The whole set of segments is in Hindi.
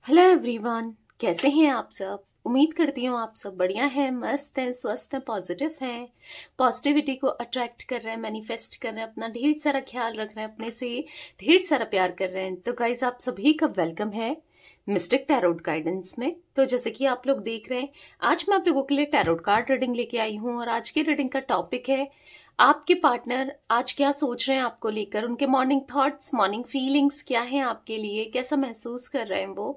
हेलो एवरीवन, कैसे हैं आप सब। उम्मीद करती हूँ आप सब बढ़िया हैं, मस्त हैं, स्वस्थ हैं, पॉजिटिव हैं, पॉजिटिविटी को अट्रैक्ट कर रहे हैं, मैनिफेस्ट कर रहे हैं, अपना ढेर सारा ख्याल रख रहे हैं, अपने से ढेर सारा प्यार कर रहे हैं। तो गाइज आप सभी का वेलकम है मिस्टिक टैरोट गाइडेंस में। तो जैसे कि आप लोग देख रहे हैं, आज मैं आप लोगों के लिए टैरोट कार्ड रीडिंग लेके आई हूँ और आज की रीडिंग का टॉपिक है आपके पार्टनर आज क्या सोच रहे हैं आपको लेकर, उनके मॉर्निंग थॉट्स, मॉर्निंग फीलिंग्स क्या हैं आपके लिए, कैसा महसूस कर रहे हैं वो।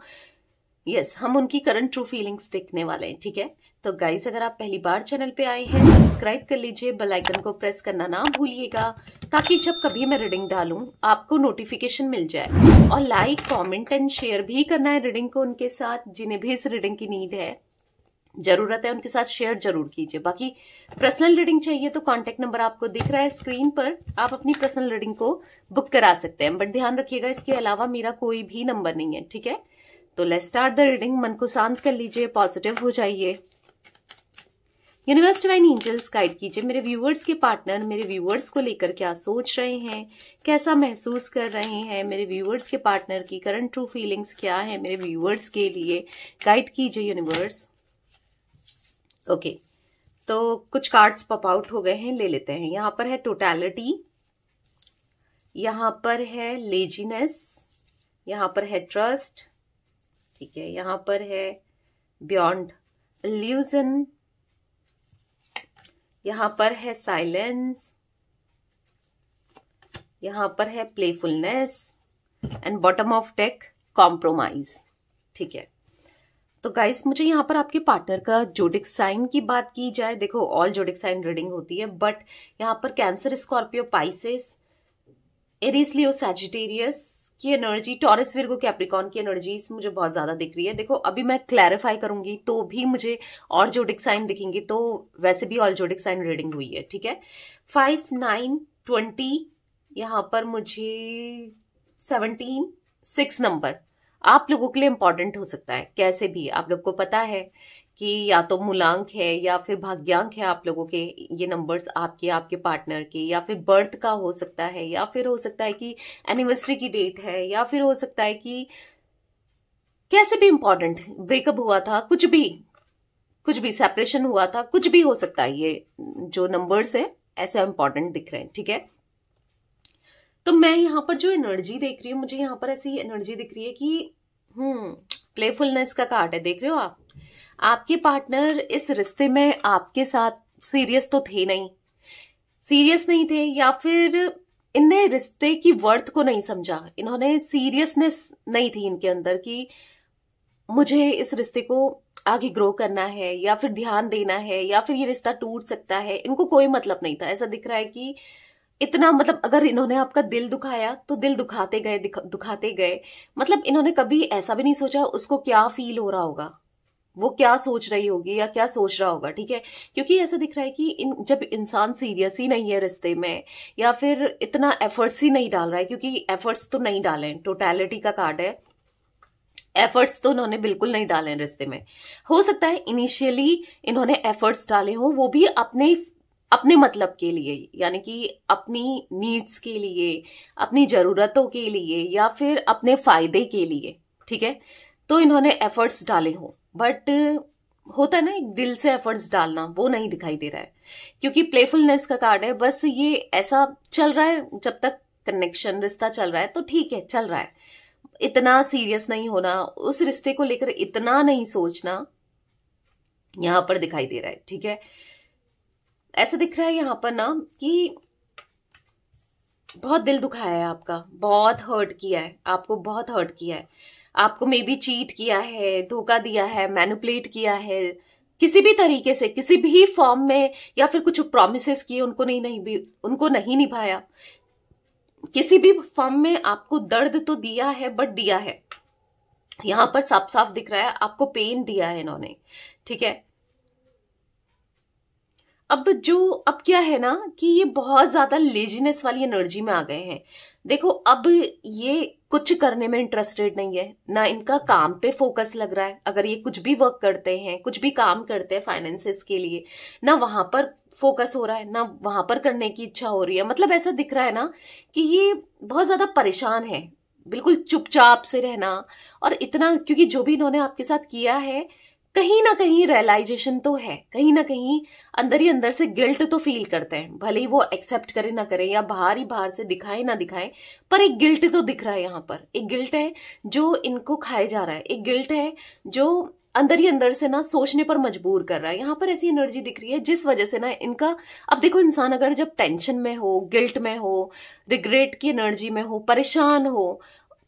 यस, हम उनकी करंट ट्रू फीलिंग्स देखने वाले हैं। ठीक है, तो गाइस अगर आप पहली बार चैनल पे आए हैं, सब्सक्राइब कर लीजिए, बेल आइकन को प्रेस करना ना भूलिएगा ताकि जब कभी मैं रीडिंग डालूं आपको नोटिफिकेशन मिल जाए। और लाइक, कमेंट एंड शेयर भी करना है रीडिंग को उनके साथ जिन्हें भी इस रीडिंग की नीड है, जरूरत है, उनके साथ शेयर जरूर कीजिए। बाकी पर्सनल रीडिंग चाहिए तो कॉन्टेक्ट नंबर आपको दिख रहा है स्क्रीन पर, आप अपनी पर्सनल रीडिंग को बुक करा सकते हैं। बट ध्यान रखिएगा इसके अलावा मेरा कोई भी नंबर नहीं है। ठीक है, तो लेट्स स्टार्ट द रीडिंग। मन को शांत कर लीजिए, पॉजिटिव हो जाइए। यूनिवर्स डिवाइन एंजल्स गाइड कीजिए मेरे व्यूअर्स के पार्टनर मेरे व्यूअर्स को लेकर क्या सोच रहे हैं, कैसा महसूस कर रहे हैं, मेरे व्यूअर्स के पार्टनर की करंट ट्रू फीलिंग्स क्या है मेरे व्यूअर्स के लिए, गाइड कीजिए यूनिवर्स। ओके, तो कुछ कार्ड्स पॉप आउट हो गए हैं, ले लेते हैं। यहां पर है टोटैलिटी, यहां पर है लेजीनेस, यहां पर है ट्रस्ट, ठीक है, यहां पर है बियॉन्ड इल्यूजन, यहां पर है साइलेंस, यहां पर है playfulness and bottom of deck compromise. ठीक है, तो गाइस मुझे यहाँ पर आपके पार्टनर का जोडिक साइन की बात की जाए, देखो ऑल जोडिक साइन रीडिंग होती है, बट यहाँ पर कैंसर, स्कॉर्पियो, पाइसेस, एरीज, लियो, सैजिटेरियस की एनर्जी, टॉरस, विर्गो, कैप्रिकॉन की एनर्जीज मुझे बहुत ज्यादा दिख रही है। देखो अभी मैं क्लैरिफाई करूंगी तो भी मुझे और जोडिक साइन दिखेंगे, तो वैसे भी ऑल जोडिक साइन रीडिंग हुई है। ठीक है, 5, 9, 20, यहाँ पर मुझे 17, 6 नंबर आप लोगों के लिए इंपॉर्टेंट हो सकता है। कैसे भी आप लोग को पता है कि या तो मूलांक है या फिर भाग्यांक है आप लोगों के, ये नंबर्स आपके, आपके पार्टनर के, या फिर बर्थ का हो सकता है, या फिर हो सकता है कि एनिवर्सरी की डेट है, या फिर हो सकता है कि कैसे भी इंपॉर्टेंट, ब्रेकअप हुआ था, कुछ भी सेपरेशन हुआ था, कुछ भी हो सकता है। ये जो नंबर्स है ऐसे इंपॉर्टेंट दिख रहे हैं। ठीक है, तो मैं यहाँ पर जो एनर्जी देख रही हूँ, मुझे यहाँ पर ऐसी एनर्जी दिख रही है कि प्लेफुलनेस का कार्ड है। देख रहे हो आप, आपके पार्टनर इस रिश्ते में आपके साथ सीरियस तो थे नहीं, सीरियस नहीं थे, या फिर इनने रिश्ते की वर्थ को नहीं समझा, इन्होंने सीरियसनेस नहीं थी इनके अंदर कि मुझे इस रिश्ते को आगे ग्रो करना है या फिर ध्यान देना है या फिर ये रिश्ता टूट सकता है, इनको कोई मतलब नहीं था। ऐसा दिख रहा है कि इतना, मतलब अगर इन्होंने आपका दिल दुखाया तो दिल दुखाते गए, दुखाते गए, मतलब इन्होंने कभी ऐसा भी नहीं सोचा उसको क्या फील हो रहा होगा, वो क्या सोच रही होगी या क्या सोच रहा होगा। ठीक है, क्योंकि ऐसा दिख रहा है कि जब इंसान सीरियस ही नहीं है रिश्ते में, या फिर इतना एफर्ट्स ही नहीं डाल रहा है, क्योंकि एफर्ट्स तो नहीं डाले, टोटैलिटी का कार्ड है, एफर्ट्स तो इन्होंने बिल्कुल नहीं डाले रिश्ते में। हो सकता है इनिशियली इन्होंने एफर्ट्स डाले हो, वो भी अपने अपने मतलब के लिए, यानी कि अपनी नीड्स के लिए, अपनी जरूरतों के लिए, या फिर अपने फायदे के लिए। ठीक है, तो इन्होंने एफर्ट्स डाले हो, बट होता है ना एक दिल से एफर्ट्स डालना, वो नहीं दिखाई दे रहा है, क्योंकि प्लेफुलनेस का कार्ड है। बस ये ऐसा चल रहा है, जब तक कनेक्शन, रिश्ता चल रहा है तो ठीक है, चल रहा है, इतना सीरियस नहीं होना, उस रिश्ते को लेकर इतना नहीं सोचना, यहां पर दिखाई दे रहा है। ठीक है, ऐसा दिख रहा है यहां पर ना कि बहुत दिल दुखाया है आपका, बहुत हर्ट किया है, आपको बहुत हर्ट किया है, आपको मे बी चीट किया है, धोखा दिया है, मैनिपुलेट किया है, किसी भी तरीके से, किसी भी फॉर्म में, या फिर कुछ प्रॉमिसेस किए उनको नहीं निभाया, किसी भी फॉर्म में आपको दर्द तो दिया है, बट दिया है, यहां पर साफ साफ दिख रहा है आपको पेन दिया है इन्होंने। ठीक है, अब क्या है ना कि ये बहुत ज्यादा लेजीनेस वाली एनर्जी में आ गए हैं। देखो अब ये कुछ करने में इंटरेस्टेड नहीं है, ना इनका काम पे फोकस लग रहा है। अगर ये कुछ भी वर्क करते हैं, कुछ भी काम करते हैं फाइनेंसेस के लिए, ना वहां पर फोकस हो रहा है, ना वहां पर करने की इच्छा हो रही है। मतलब ऐसा दिख रहा है ना कि ये बहुत ज्यादा परेशान है, बिल्कुल चुपचाप से रहना। और इतना, क्योंकि जो भी इन्होंने आपके साथ किया है, कहीं ना कहीं रियलाइजेशन तो है, कहीं ना कहीं अंदर ही अंदर से गिल्ट तो फील करते हैं, भले ही वो एक्सेप्ट करे ना करे या बाहर से दिखाए ना दिखाए, पर एक गिल्ट तो दिख रहा है यहाँ पर। एक गिल्ट है जो इनको खाए जा रहा है, एक गिल्ट है जो अंदर ही अंदर से ना सोचने पर मजबूर कर रहा है। यहाँ पर ऐसी एनर्जी दिख रही है जिस वजह से ना इनका, अब देखो इंसान अगर जब टेंशन में हो, गिल्ट में हो, रिग्रेट की एनर्जी में हो, परेशान हो,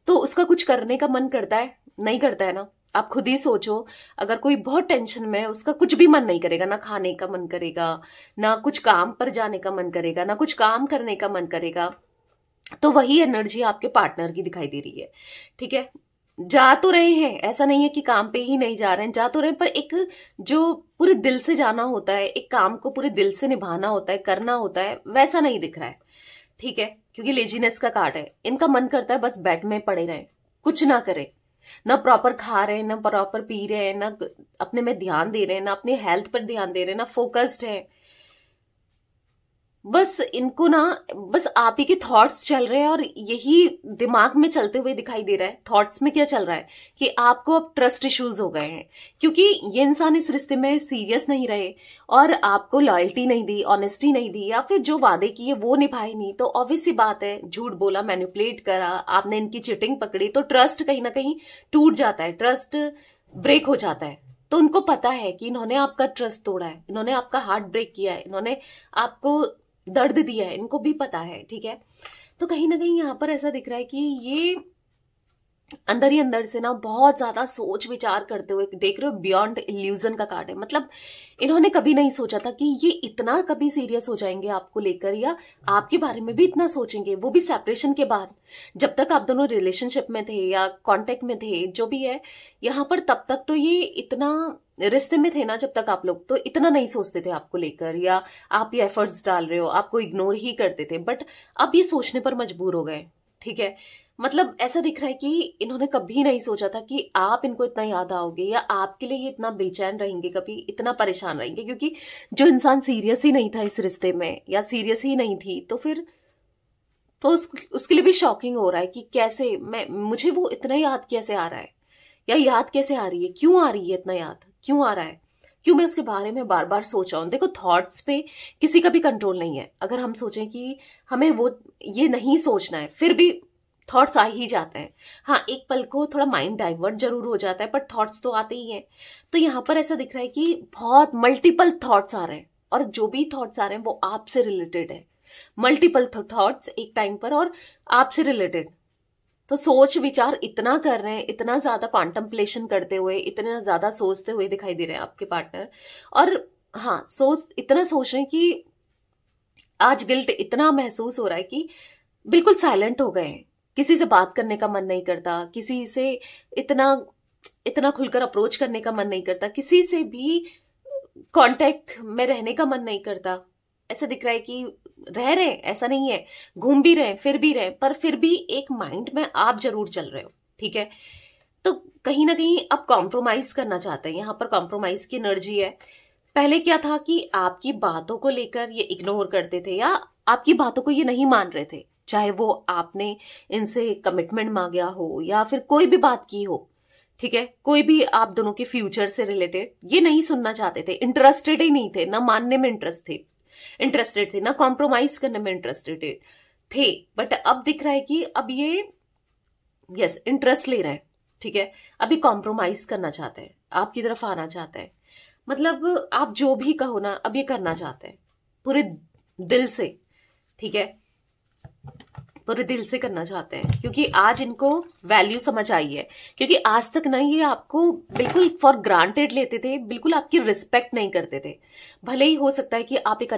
तो उसका कुछ करने का मन करता है? नहीं करता है ना। आप खुद ही सोचो, अगर कोई बहुत टेंशन में है, उसका कुछ भी मन नहीं करेगा, ना खाने का मन करेगा, ना कुछ काम पर जाने का मन करेगा, ना कुछ काम करने का मन करेगा। तो वही एनर्जी आपके पार्टनर की दिखाई दे रही है, ठीक है। जा तो रहे हैं, ऐसा नहीं है कि काम पे ही नहीं जा रहे हैं, जा तो रहे हैं, पर एक जो पूरे दिल से जाना होता है, एक काम को पूरे दिल से निभाना होता है, करना होता है, वैसा नहीं दिख रहा है, ठीक है। क्योंकि लेजीनेस का कार्ड है, इनका मन करता है बस बेड में पड़े रहें, कुछ ना करें, ना प्रॉपर खा रहे हैं, ना प्रॉपर पी रहे हैं, ना अपने में ध्यान दे रहे हैं, ना अपनी हेल्थ पर ध्यान दे रहे हैं, ना फोकस्ड है। बस इनको ना, बस आप ही के थॉट्स चल रहे हैं और यही दिमाग में चलते हुए दिखाई दे रहा है। थॉट्स में क्या चल रहा है कि आपको अब ट्रस्ट इश्यूज हो गए हैं, क्योंकि ये इंसान इस रिश्ते में सीरियस नहीं रहे और आपको लॉयल्टी नहीं दी, ऑनेस्टी नहीं दी, या फिर जो वादे किए वो निभाए नहीं। तो ऑब्वियस सी बात है, झूठ बोला, मैनिपुलेट करा, आपने इनकी चिटिंग पकड़ी, तो ट्रस्ट कहीं ना कहीं टूट जाता है, ट्रस्ट ब्रेक हो जाता है। तो उनको पता है कि इन्होंने आपका ट्रस्ट तोड़ा है, इन्होंने आपका हार्ट ब्रेक किया है, इन्होंने आपको दर्द दिया है, इनको भी पता है, ठीक है। तो कहीं ना कहीं यहाँ पर ऐसा दिख रहा है कि ये अंदर ही अंदर से ना बहुत ज्यादा सोच विचार करते हुए, देख रहे हो, बियॉन्ड इल्यूजन का कार्ड है। मतलब इन्होंने कभी नहीं सोचा था कि ये इतना कभी सीरियस हो जाएंगे आपको लेकर, या आपके बारे में भी इतना सोचेंगे, वो भी सेपरेशन के बाद। जब तक आप दोनों रिलेशनशिप में थे या कांटेक्ट में थे, जो भी है यहाँ पर, तब तक तो ये इतना रिश्ते में थे ना, जब तक आप लोग, तो इतना नहीं सोचते थे आपको लेकर, या आप ये एफर्ट्स डाल रहे हो, आपको इग्नोर ही करते थे। बट अब ये सोचने पर मजबूर हो गए, ठीक है। मतलब ऐसा दिख रहा है कि इन्होंने कभी नहीं सोचा था कि आप इनको इतना याद आओगे, या आपके लिए ये इतना बेचैन रहेंगे, कभी इतना परेशान रहेंगे। क्योंकि जो इंसान सीरियस ही नहीं था इस रिश्ते में, या सीरियस ही नहीं थी, तो फिर तो उसके लिए भी शॉकिंग हो रहा है कि कैसे मुझे वो इतना याद कैसे आ रहा है, या याद कैसे आ रही है, क्यों आ रही है, इतना याद क्यों आ रहा है, क्यों मैं उसके बारे में बार बार सोच रहा हूं। देखो, थॉट्स पे किसी का भी कंट्रोल नहीं है। अगर हम सोचें कि हमें वो ये नहीं सोचना है, फिर भी थॉट्स आ ही जाते हैं। हाँ, एक पल को थोड़ा माइंड डाइवर्ट जरूर हो जाता है, पर थॉट्स तो आते ही हैं। तो यहाँ पर ऐसा दिख रहा है कि बहुत मल्टीपल थॉट्स आ रहे हैं, और जो भी थॉट्स आ रहे हैं वो आपसे रिलेटेड है। मल्टीपल थॉट्स एक टाइम पर और आपसे रिलेटेड। तो सोच विचार इतना कर रहे हैं, इतना ज्यादा कॉन्टम्पलेशन करते हुए, इतना ज्यादा सोचते हुए दिखाई दे रहे हैं आपके पार्टनर। और हाँ, इतना सोच रहे हैं कि आज गिल्ट इतना महसूस हो रहा है कि बिल्कुल साइलेंट हो गए हैं, किसी से बात करने का मन नहीं करता, किसी से इतना खुलकर अप्रोच करने का मन नहीं करता, किसी से भी कांटेक्ट में रहने का मन नहीं करता। ऐसा दिख रहा है कि रह रहे, ऐसा नहीं है, घूम भी रहे, फिर भी रहे, पर फिर भी एक माइंड में आप जरूर चल रहे हो, ठीक है। तो कहीं ना कहीं अब कॉम्प्रोमाइज करना चाहते हैं, यहाँ पर कॉम्प्रोमाइज की एनर्जी है। पहले क्या था कि आपकी बातों को लेकर ये इग्नोर करते थे, या आपकी बातों को ये नहीं मान रहे थे, चाहे वो आपने इनसे कमिटमेंट मांगा हो या फिर कोई भी बात की हो, ठीक है। कोई भी आप दोनों के फ्यूचर से रिलेटेड ये नहीं सुनना चाहते थे, इंटरेस्टेड ही नहीं थे, ना मानने में इंटरेस्टेड थे, ना कॉम्प्रोमाइज करने में इंटरेस्टेड थे। बट अब दिख रहा है कि अब ये इंटरेस्ट ले रहे हैं, ठीक है। अभी कॉम्प्रोमाइज करना चाहते हैं, आपकी तरफ आना चाहते हैं। मतलब आप जो भी कहो ना, अब ये करना चाहते हैं पूरे दिल से, ठीक है, पूरे दिल से करना चाहते हैं। क्योंकि आज इनको वैल्यू समझ आई है, क्योंकि आज तक ना ये आपको बिल्कुल फॉर ग्रांटेड लेते थे, बिल्कुल आपकी रिस्पेक्ट नहीं करते थे। भले ही हो सकता है कि आप एक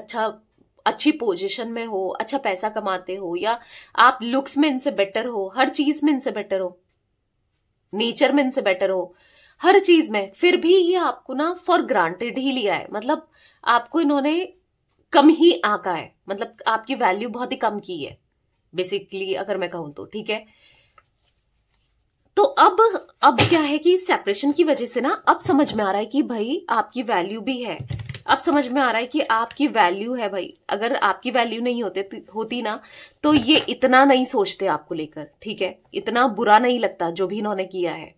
अच्छी पोजीशन में हो, अच्छा पैसा कमाते हो, या आप लुक्स में इनसे बेटर हो, हर चीज में इनसे बेटर हो, नेचर में इनसे बेटर हो, हर चीज में, फिर भी ये आपको ना फॉर ग्रांटेड ही लिया है। मतलब आपको इन्होंने कम ही आंका है, मतलब आपकी वैल्यू बहुत ही कम की है बेसिकली, अगर मैं कहूं तो, ठीक है। तो अब क्या है कि सेपरेशन की वजह से ना अब समझ में आ रहा है कि भाई आपकी वैल्यू भी है, अब समझ में आ रहा है कि आपकी वैल्यू है भाई। अगर आपकी वैल्यू नहीं होती ना, तो ये इतना नहीं सोचते आपको लेकर, ठीक है, इतना बुरा नहीं लगता जो भी इन्होंने किया है।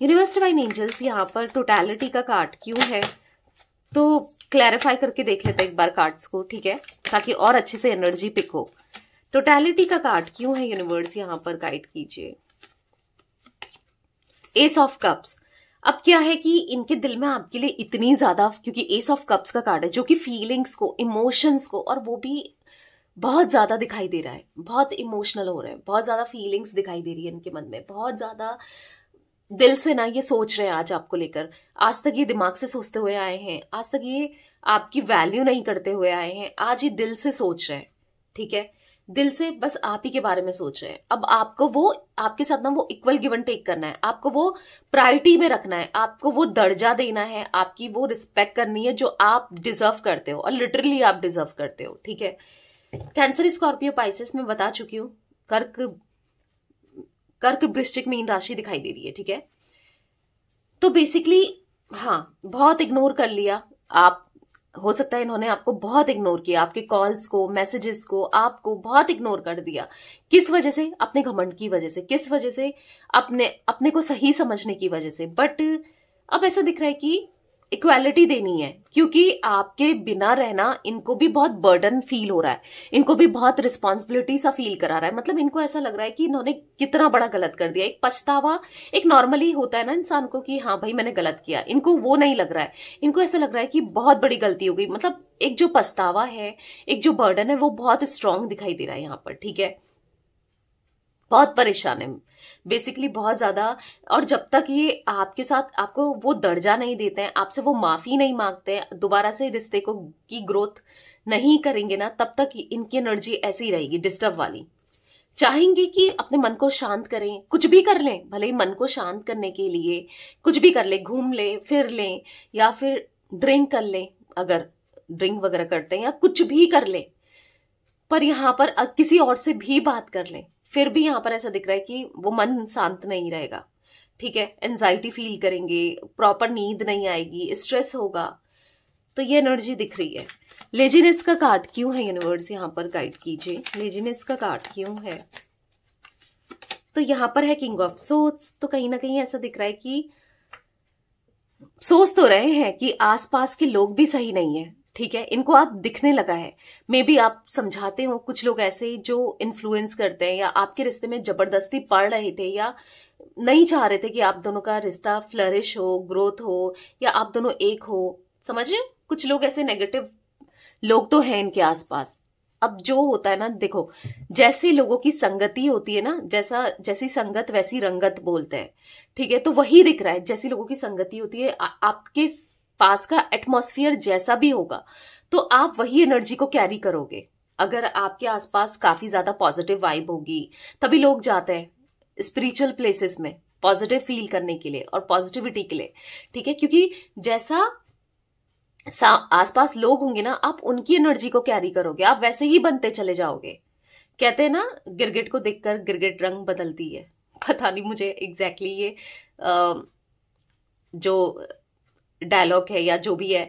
यूनिवर्स डिवाइन एंजल्स यहाँ पर टोटलिटी का कार्ड क्यों है, तो क्लैरिफाई करके देख लेते हैं एक बार कार्ड्स को, ठीक है, ताकि और अच्छे से एनर्जी पिक हो। टोटलिटी का कार्ड क्यों है यूनिवर्स, यहाँ पर गाइड कीजिए। S of cups. अब क्या है कि इनके दिल में आपके लिए इतनी ज्यादा, क्योंकि एस ऑफ कप्स का कार्ड है जो कि फीलिंग्स को, इमोशंस को, और वो भी बहुत ज्यादा दिखाई दे रहा है, बहुत इमोशनल हो रहे हैं, बहुत ज्यादा फीलिंग्स दिखाई दे रही है इनके मन में, बहुत ज्यादा दिल से ना ये सोच रहे हैं आज आपको लेकर। आज तक ये दिमाग से सोचते हुए आए हैं, आज तक ये आपकी वैल्यू नहीं करते हुए आए हैं, आज ये दिल से सोच रहे हैं, ठीक है, दिल से बस आप ही के बारे में सोच रहे हैं। अब आपको वो, आपके साथ ना वो इक्वल गिव एंड टेक करना है, आपको वो प्रायोरिटी में रखना है, आपको वो दर्जा देना है, आपकी वो रिस्पेक्ट करनी है जो आप डिजर्व करते हो, और लिटरली आप डिजर्व करते हो, ठीक है। कैंसर, स्कॉर्पियो, पाइसेस में बता चुकी हूँ। कर्क, वृश्चिक, मीन राशि दिखाई दे रही है, ठीक है। तो बेसिकली हाँ, बहुत इग्नोर कर लिया आप, हो सकता है इन्होंने आपको बहुत इग्नोर किया, आपके कॉल्स को, मैसेजेस को, आपको बहुत इग्नोर कर दिया। किस वजह से? अपने घमंड की वजह से। किस वजह से? अपने को सही समझने की वजह से। बट अब ऐसा दिख रहा है कि इक्वालिटी देनी है, क्योंकि आपके बिना रहना इनको भी बहुत बर्डन फील हो रहा है, इनको भी बहुत रिस्पॉन्सिबिलिटी सा फील करा रहा है। मतलब इनको ऐसा लग रहा है कि इन्होंने कितना बड़ा गलत कर दिया। एक पछतावा एक नॉर्मली होता है ना इंसान को कि हाँ भाई मैंने गलत किया, इनको वो नहीं लग रहा है। इनको ऐसा लग रहा है कि बहुत बड़ी गलती हो गई। मतलब एक जो पछतावा है, एक जो बर्डन है, वो बहुत स्ट्रांग दिखाई दे रहा है यहाँ पर, ठीक है। बहुत परेशान है बेसिकली, बहुत ज्यादा। और जब तक ये आपके साथ आपको वो दर्जा नहीं देते हैं, आपसे वो माफी नहीं मांगते हैं, दोबारा से रिश्ते को की ग्रोथ नहीं करेंगे ना, तब तक इनकी एनर्जी ऐसी ही रहेगी, डिस्टर्ब वाली। चाहेंगे कि अपने मन को शांत करें, कुछ भी कर लें, भले ही मन को शांत करने के लिए कुछ भी कर लें, घूम लें, फिर लें, या फिर ड्रिंक कर लें, अगर ड्रिंक वगैरह करते हैं, या कुछ भी कर लें, पर यहाँ पर किसी और से भी बात कर लें, फिर भी यहाँ पर ऐसा दिख रहा है कि वो मन शांत नहीं रहेगा, ठीक है। एंजाइटी फील करेंगे, प्रॉपर नींद नहीं आएगी, स्ट्रेस होगा। तो ये एनर्जी दिख रही है। लेजीनेस का कार्ड क्यों है यूनिवर्स, यहाँ पर गाइड कीजिए। लेजीनेस का कार्ड क्यों है, तो यहाँ पर है किंग ऑफ सोर्ड्स। तो कहीं ना कहीं ऐसा दिख रहा है कि सोच तो रहे हैं कि आसपास के लोग भी सही नहीं है, ठीक है, इनको आप दिखने लगा है। मे बी आप समझाते हो, कुछ लोग ऐसे जो इन्फ्लुएंस करते हैं, या आपके रिश्ते में जबरदस्ती पड़ रहे थे, या नहीं चाह रहे थे कि आप दोनों का रिश्ता फ्लरिश हो, ग्रोथ हो, या आप दोनों एक हो। समझ रहे? कुछ लोग ऐसे नेगेटिव लोग तो हैं इनके आसपास। अब जो होता है ना, देखो, जैसे लोगों की संगति होती है ना, जैसी संगत वैसी रंगत बोलते हैं, ठीक है। तो वही दिख रहा है, जैसी लोगों की संगति होती है, आपके पास का एटमॉस्फेयर जैसा भी होगा, तो आप वही एनर्जी को कैरी करोगे। अगर आपके आसपास काफी ज्यादा पॉजिटिव वाइब होगी, तभी लोग जाते हैं स्पिरिचुअल प्लेसेस में पॉजिटिव फील करने के लिए और पॉजिटिविटी के लिए, ठीक है। क्योंकि जैसा आसपास लोग होंगे ना, आप उनकी एनर्जी को कैरी करोगे, आप वैसे ही बनते चले जाओगे। कहते हैं ना, गिरगिट को देखकर गिरगिट रंग बदलती है। पता नहीं मुझे एग्जैक्टली ये जो डायलॉग है या जो भी है,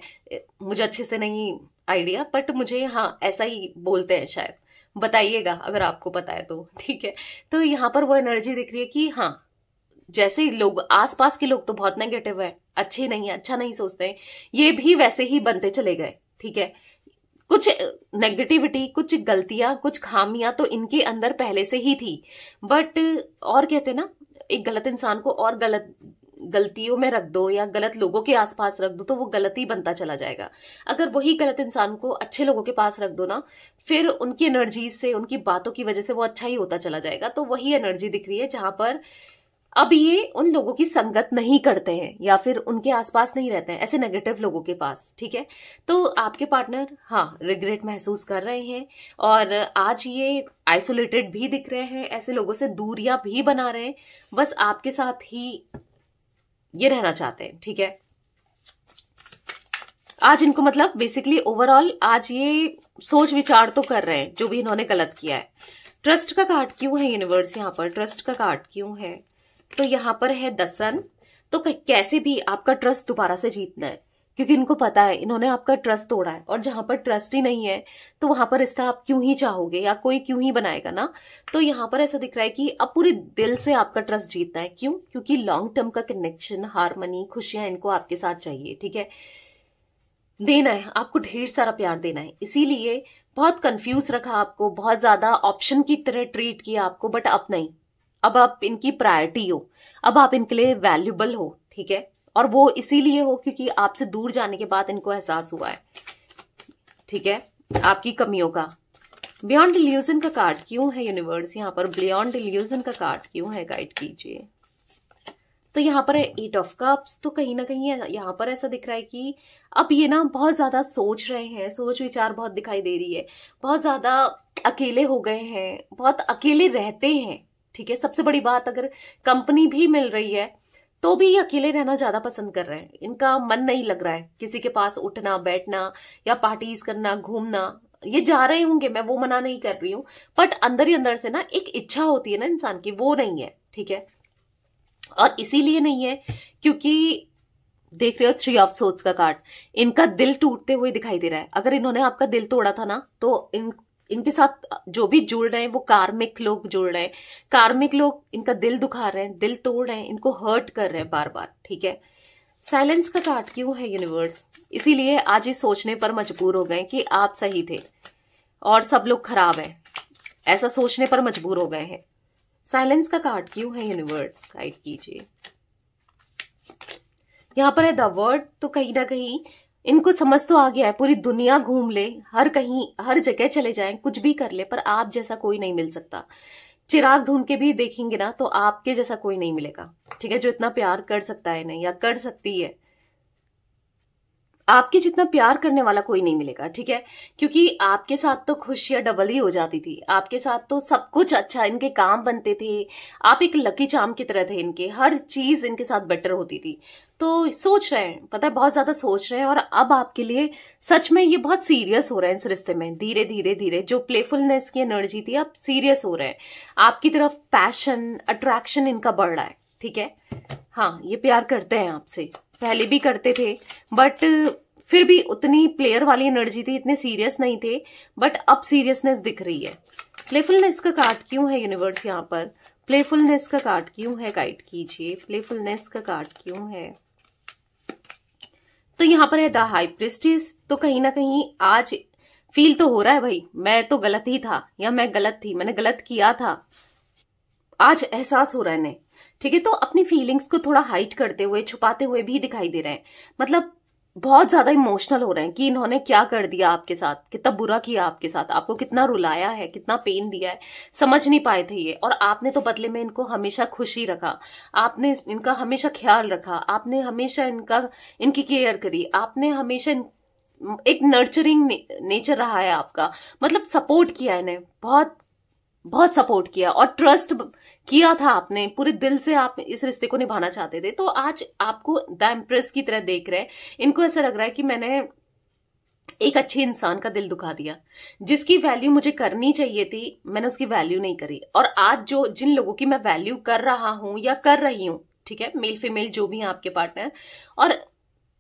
मुझे अच्छे से नहीं आइडिया, बट मुझे हाँ ऐसा ही बोलते हैं शायद, बताइएगा अगर आपको पता है तो, ठीक है। तो यहाँ पर वो एनर्जी दिख रही है कि हाँ, जैसे लोग आसपास के लोग तो बहुत नेगेटिव है, अच्छे नहीं है, अच्छा नहीं सोचते हैं, ये भी वैसे ही बनते चले गए, ठीक है। कुछ नेगेटिविटी, कुछ गलतियां, कुछ खामियां तो इनके अंदर पहले से ही थी, बट और कहते ना, एक गलत इंसान को और गलतियों में रख दो, या गलत लोगों के आसपास रख दो, तो वो गलती बनता चला जाएगा। अगर वही गलत इंसान को अच्छे लोगों के पास रख दो ना, फिर उनकी एनर्जी से, उनकी बातों की वजह से वो अच्छा ही होता चला जाएगा। तो वही एनर्जी दिख रही है जहां पर अब ये उन लोगों की संगत नहीं करते हैं, या फिर उनके आसपास नहीं रहते हैं, ऐसे नेगेटिव लोगों के पास, ठीक है। तो आपके पार्टनर हाँ रिग्रेट महसूस कर रहे हैं, और आज ये आइसोलेटेड भी दिख रहे हैं, ऐसे लोगों से दूरियां भी बना रहे हैं, बस आपके साथ ही ये रहना चाहते हैं, ठीक है। आज इनको मतलब बेसिकली ओवरऑल आज ये सोच विचार तो कर रहे हैं जो भी इन्होंने गलत किया है। ट्रस्ट का कार्ड क्यों है यूनिवर्स, यहाँ पर ट्रस्ट का कार्ड क्यों है, तो यहाँ पर है द सन। तो कैसे भी आपका ट्रस्ट दोबारा से जीतना है, क्योंकि इनको पता है इन्होंने आपका ट्रस्ट तोड़ा है, और जहां पर ट्रस्ट ही नहीं है तो वहां पर रिश्ता आप क्यों ही चाहोगे, या कोई क्यों ही बनाएगा ना। तो यहाँ पर ऐसा दिख रहा है कि अब पूरे दिल से आपका ट्रस्ट जीतना है। क्यों? क्योंकि लॉन्ग टर्म का कनेक्शन, हारमनी, खुशियां इनको आपके साथ चाहिए, ठीक है। देना है आपको, ढेर सारा प्यार देना है, इसीलिए बहुत कंफ्यूज रखा आपको, बहुत ज्यादा ऑप्शन की तरह ट्रीट किया आपको, बट अब नहीं, अब आप इनकी प्रायोरिटी हो, अब आप इनके लिए वैल्यूबल हो, ठीक है। और वो इसीलिए हो क्योंकि आपसे दूर जाने के बाद इनको एहसास हुआ है, ठीक है, आपकी कमियों का। बियॉन्ड इल्यूजन का कार्ड क्यों है यूनिवर्स यहाँ पर? बियॉन्ड इल्यूजन का कार्ड क्यों है? गाइड कीजिए। तो यहाँ पर है 8 ऑफ कप्स। तो कहीं ना कहीं यहाँ पर ऐसा दिख रहा है कि अब ये ना बहुत ज्यादा सोच रहे हैं, सोच विचार बहुत दिखाई दे रही है, बहुत ज्यादा अकेले हो गए हैं, बहुत अकेले रहते हैं, ठीक है। सबसे बड़ी बात, अगर कंपनी भी मिल रही है तो भी अकेले रहना ज्यादा पसंद कर रहे हैं। इनका मन नहीं लग रहा है किसी के पास उठना बैठना या पार्टीज करना, घूमना। ये जा रहे होंगे, मैं वो मना नहीं कर रही हूँ, बट अंदर ही अंदर से ना एक इच्छा होती है ना इंसान की, वो नहीं है, ठीक है। और इसीलिए नहीं है क्योंकि देख रहे हो 3 ऑफ सोर्ड्स का कार्ड, इनका दिल टूटते हुए दिखाई दे रहा है। अगर इन्होंने आपका दिल तोड़ा था ना, तो इनके साथ जो भी जुड़ रहे हैं वो कार्मिक लोग जुड़ रहे हैं, कार्मिक लोग इनका दिल दुखा रहे हैं, दिल तोड़ रहे हैं, इनको हर्ट कर रहे हैं बार बार, ठीक है। साइलेंस का कार्ड क्यों है यूनिवर्स? इसीलिए आज ये सोचने पर मजबूर हो गए कि आप सही थे और सब लोग खराब हैं, ऐसा सोचने पर मजबूर हो गए हैं। साइलेंस का कार्ड क्यों है यूनिवर्स? गाइड कीजिए। यहाँ पर है द वर्ड। तो कहीं ना कहीं इनको समझ तो आ गया है, पूरी दुनिया घूम ले, हर कहीं हर जगह चले जाएं, कुछ भी कर ले, पर आप जैसा कोई नहीं मिल सकता। चिराग ढूंढ के भी देखेंगे ना तो आपके जैसा कोई नहीं मिलेगा, ठीक है, जो इतना प्यार कर सकता है नहीं, या कर सकती है। आपके जितना प्यार करने वाला कोई नहीं मिलेगा, ठीक है। क्योंकि आपके साथ तो खुशियां डबल ही हो जाती थी, आपके साथ तो सब कुछ अच्छा, इनके काम बनते थे, आप एक लकी चार्म की तरह थे इनके, हर चीज इनके साथ बेटर होती थी। तो सोच रहे हैं, पता है, बहुत ज्यादा सोच रहे हैं, और अब आपके लिए सच में ये बहुत सीरियस हो रहे हैं इस रिश्ते में। धीरे धीरे धीरे जो प्लेफुलनेस की एनर्जी थी, अब सीरियस हो रहे हैं आपकी तरफ। पैशन, अट्रैक्शन इनका बढ़ रहा है, ठीक है। हाँ, ये प्यार करते हैं आपसे, पहले भी करते थे, बट फिर भी उतनी प्लेयर वाली एनर्जी थी, इतने सीरियस नहीं थे, बट अब सीरियसनेस दिख रही है। प्लेफुलनेस का कार्ड क्यों है यूनिवर्स यहाँ पर? प्लेफुलनेस का कार्ड क्यों है? गाइड कीजिए। प्लेफुलनेस का कार्ड क्यों है? तो यहाँ पर है द हाई प्रिस्टेस। तो कहीं ना कहीं आज फील तो हो रहा है भाई, मैं तो गलत ही था, या मैं गलत थी, मैंने गलत किया था, आज एहसास हो रहा है इन्हें, ठीक है। तो अपनी फीलिंग्स को थोड़ा हाइड करते हुए, छुपाते हुए भी दिखाई दे रहे हैं, मतलब बहुत ज्यादा इमोशनल हो रहे हैं कि इन्होंने क्या कर दिया आपके साथ, कितना बुरा किया आपके साथ, आपको कितना रुलाया है, कितना पेन दिया है, समझ नहीं पाए थे ये। और आपने तो बदले में इनको हमेशा खुशी रखा, आपने इनका हमेशा ख्याल रखा, आपने हमेशा इनकी केयर करी, आपने हमेशा एक नर्चरिंग नेचर रहा है आपका, मतलब सपोर्ट किया इन्हें, बहुत बहुत सपोर्ट किया और ट्रस्ट किया था आपने, पूरे दिल से आप इस रिश्ते को निभाना चाहते थे। तो आज आपको द एम्प्रेस की तरह देख रहे हैं, इनको ऐसा लग रहा है कि मैंने एक अच्छे इंसान का दिल दुखा दिया, जिसकी वैल्यू मुझे करनी चाहिए थी, मैंने उसकी वैल्यू नहीं करी। और आज जिन लोगों की मैं वैल्यू कर रहा हूं या कर रही हूं, ठीक है, मेल फीमेल जो भी हैं आपके पार्टनर, और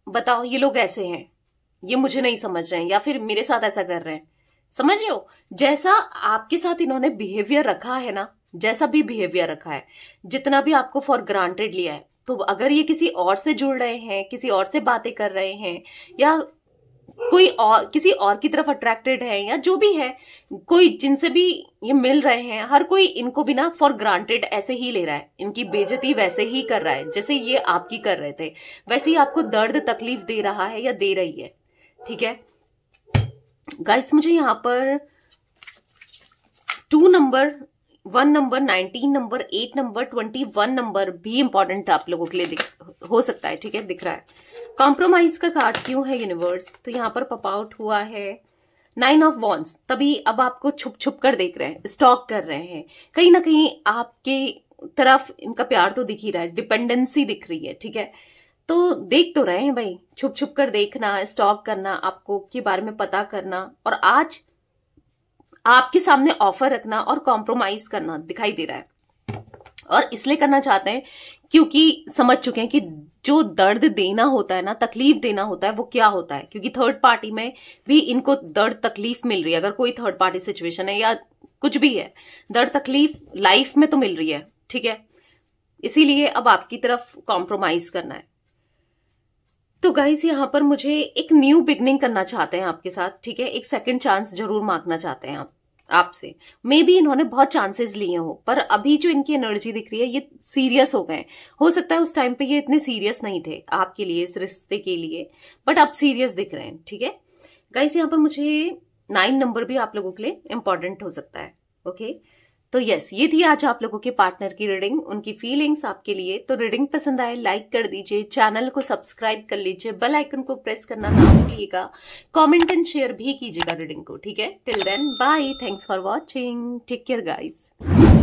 बताओ ये लोग ऐसे हैं, ये मुझे नहीं समझ रहे हैं, या फिर मेरे साथ ऐसा कर रहे हैं, समझ रहे हो? जैसा आपके साथ इन्होंने बिहेवियर रखा है ना, जैसा भी बिहेवियर रखा है, जितना भी आपको फॉर ग्रांटेड लिया है, तो अगर ये किसी और से जुड़ रहे हैं, किसी और से बातें कर रहे हैं, या कोई और किसी और की तरफ अट्रैक्टेड है, या जो भी है, कोई जिनसे भी ये मिल रहे हैं, हर कोई इनको बिना फॉर ग्रांटेड ऐसे ही ले रहा है, इनकी बेइज्जती वैसे ही कर रहा है जैसे ये आपकी कर रहे थे, वैसे ही आपको दर्द तकलीफ दे रहा है या दे रही है, ठीक है। गाइस, मुझे यहाँ पर 2 number, 1 number, 19 number, 8 number, 21 number भी इंपॉर्टेंट आप लोगों के लिए हो सकता है, ठीक है, दिख रहा है। कॉम्प्रोमाइज का कार्ड क्यों है यूनिवर्स? तो यहाँ पर पॉप आउट हुआ है 9 ऑफ वॉन्ड्स। तभी अब आपको छुप छुप कर देख रहे हैं, स्टॉक कर रहे हैं, कहीं ना कहीं आपके तरफ इनका प्यार तो दिख ही रहा है, डिपेंडेंसी दिख रही है, ठीक है। तो देख तो रहे हैं भाई, छुप छुप कर देखना, स्टॉक करना, आपको के बारे में पता करना, और आज आपके सामने ऑफर रखना और कॉम्प्रोमाइज करना दिखाई दे रहा है। और इसलिए करना चाहते हैं क्योंकि समझ चुके हैं कि जो दर्द देना होता है ना, तकलीफ देना होता है, वो क्या होता है। क्योंकि थर्ड पार्टी में भी इनको दर्द तकलीफ मिल रही है, अगर कोई थर्ड पार्टी सिचुएशन है या कुछ भी है, दर्द तकलीफ लाइफ में तो मिल रही है, ठीक है। इसीलिए अब आपकी तरफ कॉम्प्रोमाइज करना है। तो गाइस यहाँ पर मुझे एक न्यू बिगनिंग करना चाहते हैं आपके साथ, ठीक है। एक सेकंड चांस जरूर मांगना चाहते हैं आपसे। मे बी इन्होंने बहुत चांसेस लिए हो, पर अभी जो इनकी एनर्जी दिख रही है ये सीरियस हो गए। हो सकता है उस टाइम पे ये इतने सीरियस नहीं थे आपके लिए, इस रिश्ते के लिए, बट अब सीरियस दिख रहे हैं, ठीक है। गाइस यहाँ पर मुझे 9 नंबर भी आप लोगों के लिए इंपॉर्टेंट हो सकता है, ओके। तो यस, ये थी आज आप लोगों के पार्टनर की रीडिंग, उनकी फीलिंग्स आपके लिए। तो रीडिंग पसंद आए लाइक कर दीजिए, चैनल को सब्सक्राइब कर लीजिए, बेल आइकन को प्रेस करना ना भूलिएगा, कमेंट एंड शेयर भी कीजिएगा रीडिंग को, ठीक है। Till then bye, thanks for watching, take care guys.